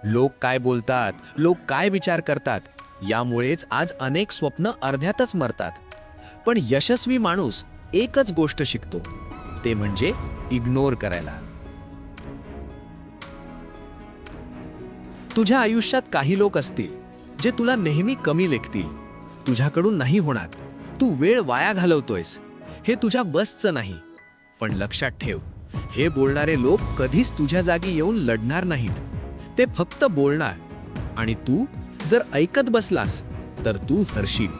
लोक काय बोलतात, लोक काय विचार करतात, यामुळेच आज अनेक स्वप्न अर्ध्यातच मरतात. पण यशस्वी माणूस एकच गोष्ट शिकतो, ते म्हणजे इग्नोर करायला. तुझ्या आयुष्यात काही लोक असतील जे तुला नेहमी कमी लेखतील. तुझ्याकडून नाही होणार, तू वेळ वाया घालवतोयस, हे तुझ्या बसचं नाही. पण लक्षात ठेव, हे बोलणारे लोक कधीच तुझ्या जागी येऊन लढणार नाहीत. ते फक्त बोलणार, आणि तू जर ऐकत बसलास तर तू हरशील.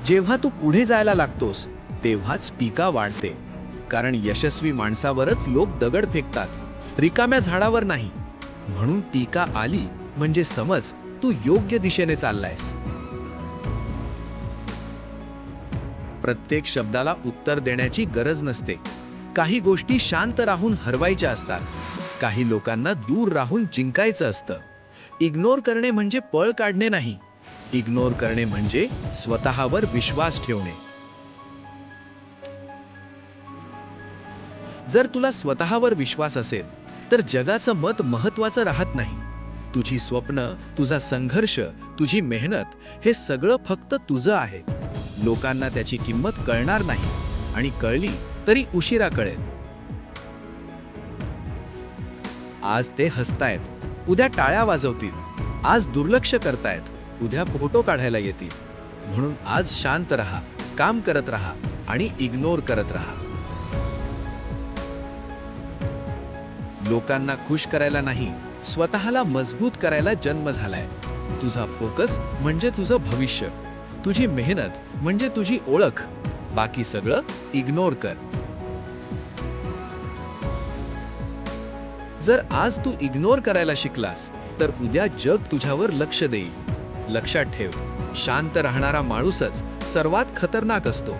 जेव्हा तू पुढे जायला लागतोस तेव्हाच टीका वाढते. कारण यशस्वी माणसावरच लोक दगड फेकतात, रिकाम्या झाडावर नाही. म्हणून टीका आली म्हणजे समज तू योग्य दिशेने चाललायस. प्रत्येक शब्दाला उत्तर देण्याची गरज नसते. काही गोष्टी शांत राहून हरवायच्या असतात. काही लोकांना दूर राहून जिंकायचं असतं. इग्नोर करणे म्हणजे पळ काढणे नाही. इग्नोर करणे म्हणजे स्वतःवर विश्वास ठेवणे. जर तुला स्वतःवर विश्वास असेल तर जगाचं मत महत्त्वाचं राहत नाही. तुझी स्वप्न, तुझा संघर्ष, तुझी मेहनत, हे सगळं फक्त तुझं आहे. लोकांना त्याची किंमत कळणार नाही, आणि कळली तरी उशिरा कळेल. आज ते हसतायत, उद्या टाळ्या वाजवतील. आज दुर्लक्ष करतायत, उद्या फोटो काढायला येतील. म्हणून आज शांत राहा, काम करत राहा आणि इग्नोर करत राहा. लोकांना खुश करायला नाही, स्वतःला मजबूत करायला जन्म झालाय. तुझा फोकस म्हणजे तुझं भविष्य, तुझी मेहनत म्हणजे तुझी ओळख. बाकी सगळं इग्नोर कर. जर आज तू इग्नोर करायला शिकलास तर उद्या जग तुझ्यावर लक्ष देईल. लक्षात ठेव, शांत राहणारा माणूसच सर्वात खतरनाक असतो.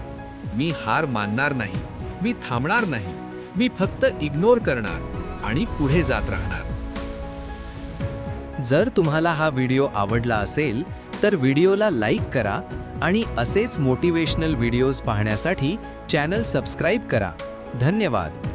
मी हार मानणार नाही, मी थांबणार नाही, मी फक्त इग्नोर करणार आणि पुढे जात राहणार. जर तुम्हाला हा व्हिडिओ आवडला असेल तर व्हिडिओला लाईक करा आणि असेच मोटिवेशनल व्हिडिओज पाहण्यासाठी चॅनल सबस्क्राईब करा. धन्यवाद.